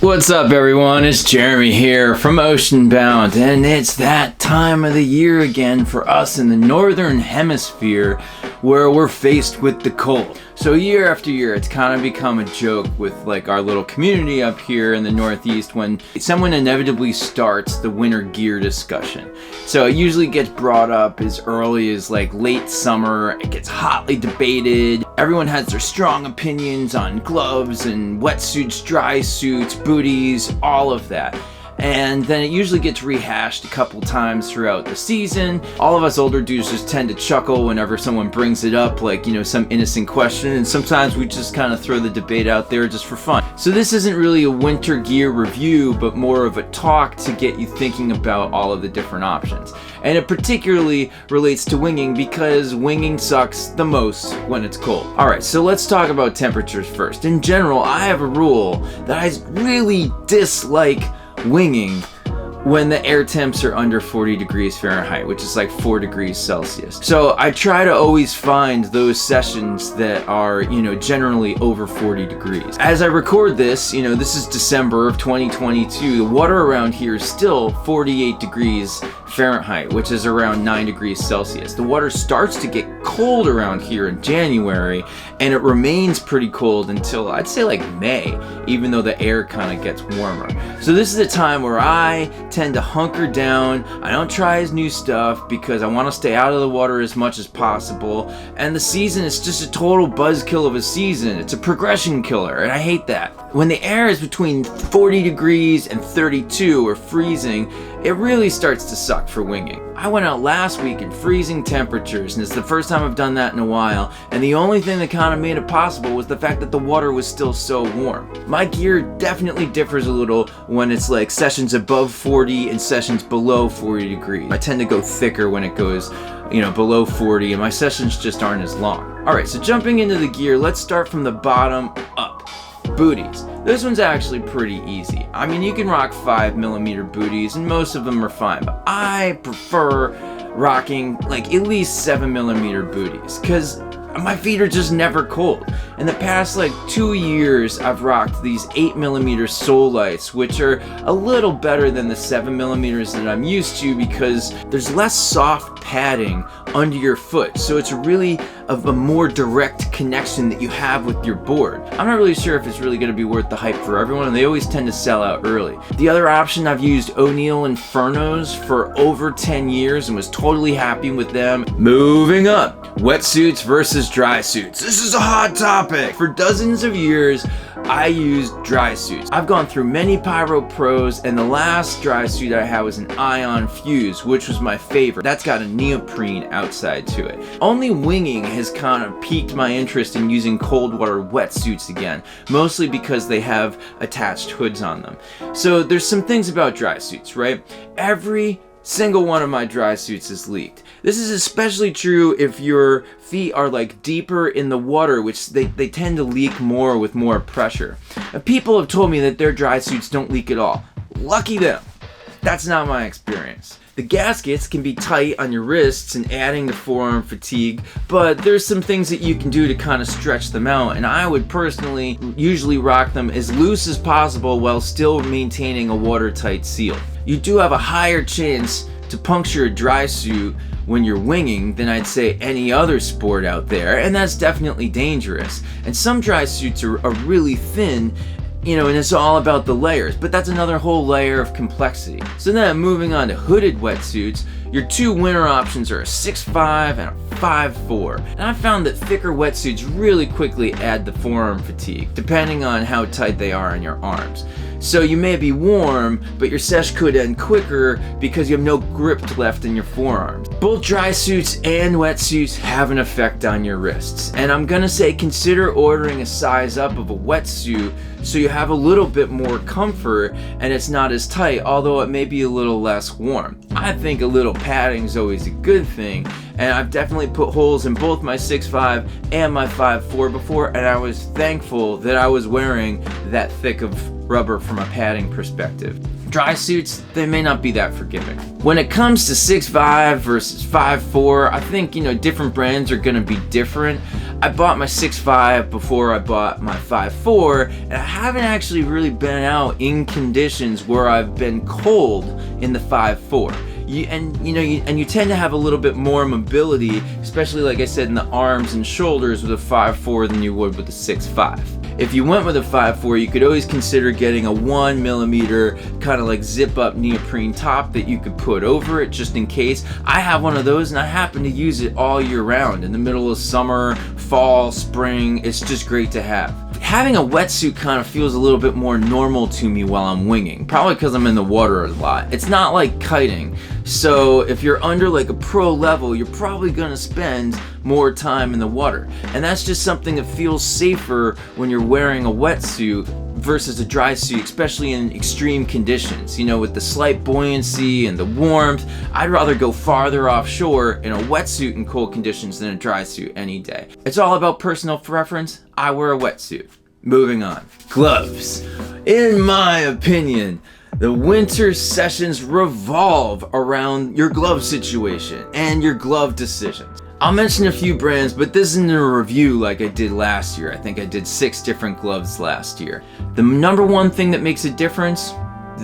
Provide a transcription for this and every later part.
What's up, everyone? It's Jeremy here from Oceanbound, and it's that time of the year again for us in the Northern Hemisphere where we're faced with the cold. So year after year, it's kind of become a joke with like our little community up here in the Northeast when someone inevitably starts the winter gear discussion. So it usually gets brought up as early as like late summer. It gets hotly debated. Everyone has their strong opinions on gloves and wetsuits, dry suits, booties, all of that. And then it usually gets rehashed a couple times throughout the season. All of us older dudes just tend to chuckle whenever someone brings it up, like, some innocent question, and sometimes we just kind of throw the debate out there just for fun. So this isn't really a winter gear review, but more of a talk to get you thinking about all of the different options. And it particularly relates to winging because winging sucks the most when it's cold. Alright, so let's talk about temperatures first. In general, I have a rule that I really dislike winging when the air temps are under 40 degrees Fahrenheit, which is like 4 degrees Celsius. So I try to always find those sessions that are, generally over 40 degrees. As I record this, this is December of 2022, the water around here is still 48 degrees Fahrenheit, which is around 9 degrees Celsius. The water starts to get cold around here in January, and it remains pretty cold until I'd say like May, even though the air kind of gets warmer. So this is a time where I tend to hunker down. I don't try as new stuff because I want to stay out of the water as much as possible. And the season is just a total buzzkill of a season. It's a progression killer, and I hate that. When the air is between 40 degrees and 32 or freezing, it really starts to suck for winging. I went out last week in freezing temperatures, and it's the first time I've done that in a while, and the only thing that kind of made it possible was the fact that the water was still so warm. My gear definitely differs a little when it's like sessions above 40 and sessions below 40 degrees. I tend to go thicker when it goes, below 40, and my sessions just aren't as long. Alright, so jumping into the gear, let's start from the bottom up. Booties. This one's actually pretty easy. I mean, you can rock 5mm booties, and most of them are fine, but I prefer rocking like at least 7mm booties, because my feet are just never cold. In the past 2 years, I've rocked these 8mm Solites, which are a little better than the 7mm that I'm used to because there's less soft padding under your foot, so it's really of a more direct connection that you have with your board. I'm not really sure if it's really going to be worth the hype for everyone, and they always tend to sell out early. The other option, I've used O'Neill Infernos for over 10 years and was totally happy with them. Moving up, wetsuits versus dry suits. This is a hot topic. For dozens of years, I used dry suits. I've gone through many Pyro Pros, and the last dry suit I had was an Ion Fuse, which was my favorite. That's got a neoprene outside to it. Only winging has kind of piqued my interest in using cold water wetsuits again, mostly because they have attached hoods on them. So there's some things about dry suits, right? Every single one of my dry suits is leaked. This is especially true if your feet are deeper in the water, which they tend to leak more with more pressure. People have told me that their dry suits don't leak at all. Lucky them. That's not my experience. The gaskets can be tight on your wrists and adding to forearm fatigue, but there's some things that you can do to kind of stretch them out, and I would personally usually rock them as loose as possible while still maintaining a watertight seal. You do have a higher chance to puncture a dry suit when you're winging than I'd say any other sport out there, and that's definitely dangerous. And some dry suits are really thin, and it's all about the layers, but that's another whole layer of complexity. So then moving on to hooded wetsuits, your two winter options are a 6'5" and a 5'4". And I found that thicker wetsuits really quickly add the forearm fatigue, depending on how tight they are on your arms. So you may be warm, but your sesh could end quicker because you have no grip left in your forearms. Both dry suits and wetsuits have an effect on your wrists. And I'm gonna say consider ordering a size up of a wetsuit so you have a little bit more comfort and it's not as tight, although it may be a little less warm. I think a little padding is always a good thing, and I've definitely put holes in both my 6'5" and my 5'4" before, and I was thankful that I was wearing that thick of rubber from a padding perspective. Dry suits, they may not be that forgiving. When it comes to 6'5" versus 5'4", I think, different brands are gonna be different. I bought my 6'5" before I bought my 5'4", and I haven't actually really been out in conditions where I've been cold in the 5'4". You tend to have a little bit more mobility, especially like I said in the arms and shoulders with a 5'4" than you would with a 6'5". If you went with a 5'4", you could always consider getting a 1mm kind of like zip up neoprene top that you could put over it just in case. I have one of those and I happen to use it all year round. In the middle of summer, fall, spring, it's just great to have. Having a wetsuit kind of feels a little bit more normal to me while I'm winging, probably because I'm in the water a lot. It's not like kiting, so if you're under like a pro level, you're probably gonna spend more time in the water, and that's just something that feels safer when you're wearing a wetsuit versus a dry suit, especially in extreme conditions. With the slight buoyancy and the warmth, I'd rather go farther offshore in a wetsuit in cold conditions than a dry suit any day. It's all about personal preference. I wear a wetsuit. Moving on. Gloves. In my opinion, the winter sessions revolve around your glove situation and your glove decisions. I'll mention a few brands, but this isn't a review like I did last year. I think I did 6 different gloves last year. The number one thing that makes a difference,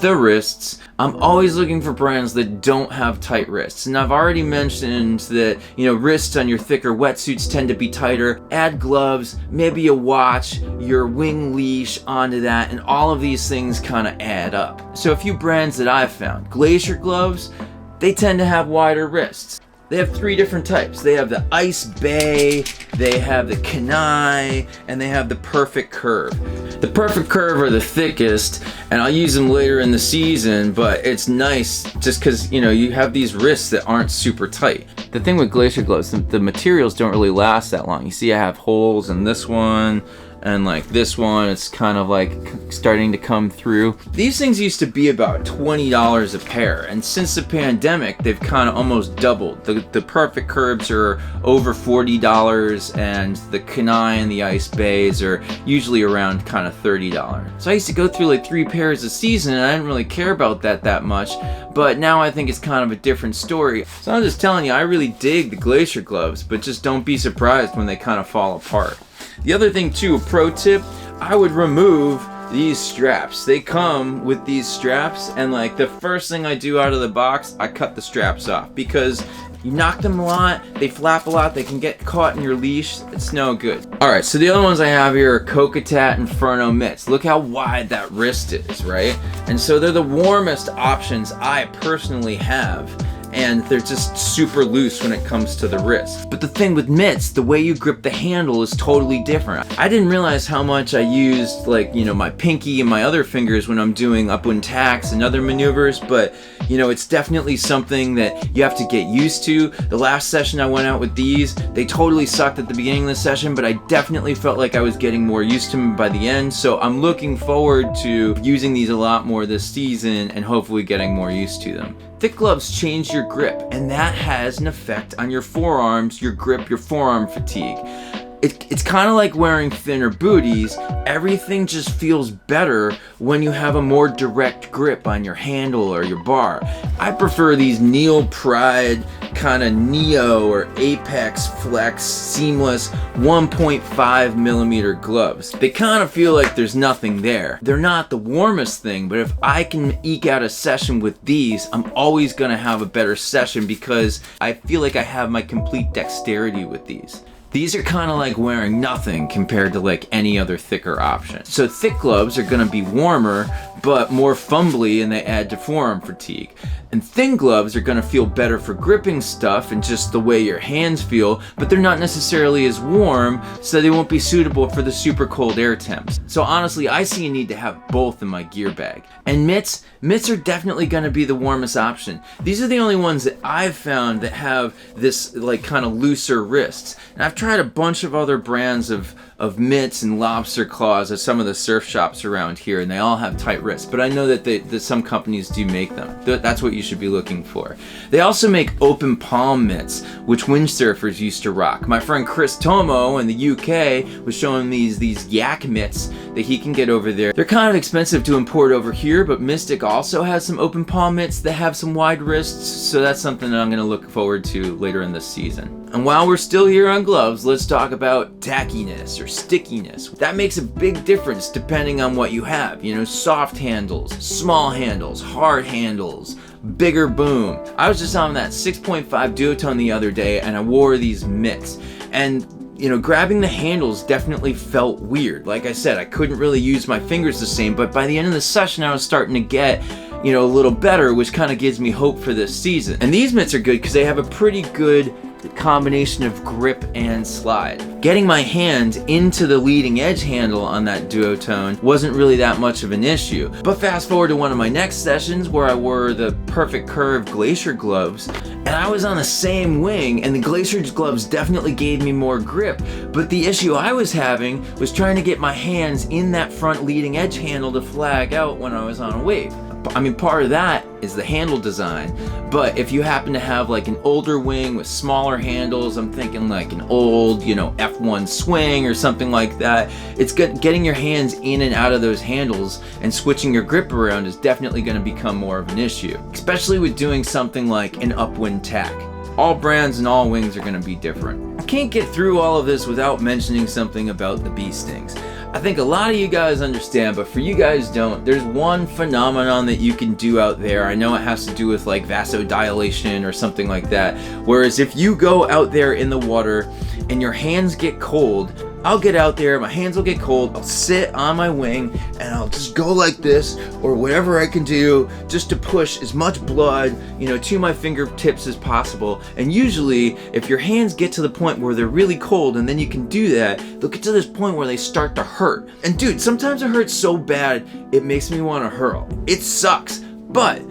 the wrists. I'm always looking for brands that don't have tight wrists. And I've already mentioned that, wrists on your thicker wetsuits tend to be tighter. Add gloves, maybe a watch, your wing leash onto that, and all of these things kind of add up. So a few brands that I've found. Glacier gloves, they tend to have wider wrists. They have 3 different types. They have the Ice Bay, they have the Kenai, and they have the Perfect Curve. The Perfect Curve are the thickest, and I'll use them later in the season, but it's nice just because, you have these wrists that aren't super tight. The thing with Glacier gloves, the materials don't really last that long. You see I have holes in this one, and like this one, it's kind of like starting to come through. These things used to be about $20 a pair, and since the pandemic, they've kind of almost doubled. The Perfect Curves are over $40, and the Kenai and the Ice Bays are usually around kind of $30. So I used to go through like 3 pairs a season, and I didn't really care about that much, but now I think it's kind of a different story. So I'm just telling you, I really dig the Glacier gloves, but just don't be surprised when they kind of fall apart. The other thing too, a pro tip, I would remove these straps. They come with these straps, and like the first thing I do out of the box, I cut the straps off, because you knock them a lot, they flap a lot, they can get caught in your leash, it's no good. Alright, so the other ones I have here are Kokatat Inferno mitts. Look how wide that wrist is, right? And so they're the warmest options I personally have, and they're just super loose when it comes to the wrist. But the thing with mitts, the way you grip the handle is totally different. I didn't realize how much I used my pinky and my other fingers when I'm doing upwind tacks and other maneuvers, but it's definitely something that you have to get used to. The last session I went out with these, they totally sucked at the beginning of the session, but I definitely felt like I was getting more used to them by the end, so I'm looking forward to using these a lot more this season and hopefully getting more used to them. Thick gloves change your grip, and that has an effect on your forearms, your grip, your forearm fatigue. It's kind of like wearing thinner booties. Everything just feels better when you have a more direct grip on your handle or your bar. I prefer these Neil Pride kind of Neo or Apex Flex seamless 1.5mm gloves. They kind of feel like there's nothing there. They're not the warmest thing, but if I can eke out a session with these, I'm always gonna have a better session because I feel like I have my complete dexterity with these. These are kind of like wearing nothing compared to like any other thicker option. So thick gloves are going to be warmer, but more fumbly, and they add to forearm fatigue. And thin gloves are going to feel better for gripping stuff and just the way your hands feel, but they're not necessarily as warm, so they won't be suitable for the super cold air temps. So honestly, I see a need to have both in my gear bag. And mitts are definitely going to be the warmest option. These are the only ones that I've found that have this like kind of looser wrists. And I've tried a bunch of other brands of of mitts and lobster claws at some of the surf shops around here, and they all have tight wrists, but I know that some companies do make them. That's what you should be looking for. They also make open palm mitts, which windsurfers used to rock. My friend Chris Tomo in the UK was showing these yak mitts that he can get over there. They're kind of expensive to import over here, but Mystic also has some open palm mitts that have some wide wrists, so that's something that I'm going to look forward to later in the season. And while we're still here on gloves, let's talk about tackiness or stickiness. That makes a big difference depending on what you have. You know, soft handles, small handles, hard handles, bigger boom. I was just on that 6.5 duotone the other day and I wore these mitts. And you know, grabbing the handles definitely felt weird. Like I said, I couldn't really use my fingers the same, but by the end of the session I was starting to get, you know, a little better, which kind of gives me hope for this season. And these mitts are good because they have a pretty good combination of grip and slide. Getting my hand into the leading edge handle on that duotone wasn't really that much of an issue. But fast forward to one of my next sessions where I wore the Perfect Curve Glacier gloves, and I was on the same wing, and the Glacier gloves definitely gave me more grip. But the issue I was having was trying to get my hands in that front leading edge handle to flag out when I was on a wave. I mean, part of that is the handle design, but if you happen to have like an older wing with smaller handles, I'm thinking like an old, you know, F1 swing or something like that, it's getting your hands in and out of those handles and switching your grip around is definitely going to become more of an issue, especially with doing something like an upwind tack. All brands and all wings are going to be different. I can't get through all of this without mentioning something about the bee stings. I think a lot of you guys understand, but for you guys don't, there's one phenomenon that you can do out there. I know it has to do with like vasodilation or something like that. Whereas if you go out there in the water and your hands get cold, I'll get out there, my hands will get cold, I'll sit on my wing and I'll just go like this or whatever I can do just to push as much blood, you know, to my fingertips as possible. And usually if your hands get to the point where they're really cold and then you can do that, they'll get to this point where they start to hurt. And dude, sometimes it hurts so bad it makes me want to hurl. It sucks, but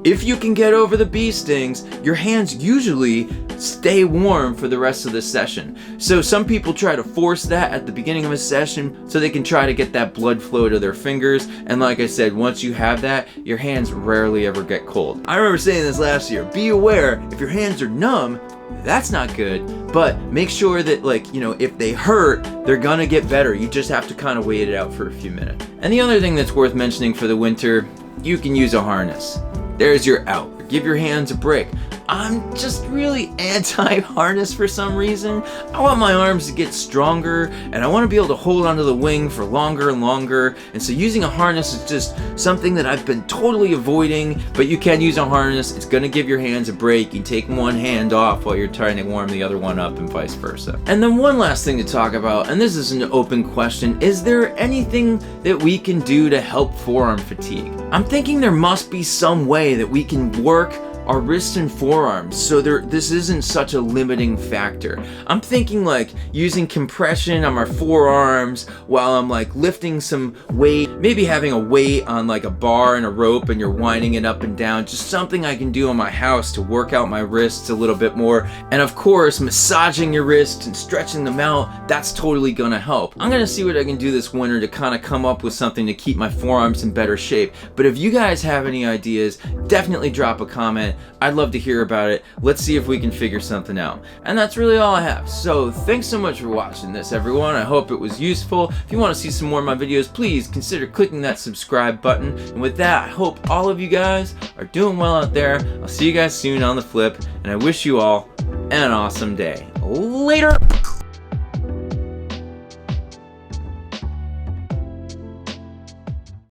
if you can get over the bee stings, your hands usually stay warm for the rest of the session. So some people try to force that at the beginning of a session so they can try to get that blood flow to their fingers. And like I said, once you have that, your hands rarely ever get cold. I remember saying this last year, be aware if your hands are numb, that's not good, but make sure that, like, you know, if they hurt, they're gonna get better. You just have to kind of wait it out for a few minutes. And the other thing that's worth mentioning for the winter, you can use a harness. There's your out. Give your hands a break. I'm just really anti-harness for some reason. I want my arms to get stronger and I want to be able to hold onto the wing for longer and longer. And so using a harness is just something that I've been totally avoiding, but you can use a harness. It's going to give your hands a break. You take one hand off while you're trying to warm the other one up and vice versa. And then one last thing to talk about, and this is an open question, is there anything that we can do to help forearm fatigue? I'm thinking there must be some way that we can work our wrists and forearms so this isn't such a limiting factor. I'm thinking like using compression on my forearms while I'm like lifting some weight, maybe having a weight on like a bar and a rope and you're winding it up and down, just something I can do in my house to work out my wrists a little bit more. And of course, massaging your wrists and stretching them out, that's totally gonna help. I'm gonna see what I can do this winter to kind of come up with something to keep my forearms in better shape. But if you guys have any ideas, definitely drop a comment. I'd love to hear about it. Let's see if we can figure something out. And that's really all I have. So thanks so much for watching this, everyone. I hope it was useful. If you want to see some more of my videos, please consider clicking that subscribe button. And with that, I hope all of you guys are doing well out there. I'll see you guys soon on the flip, and I wish you all an awesome day. Later!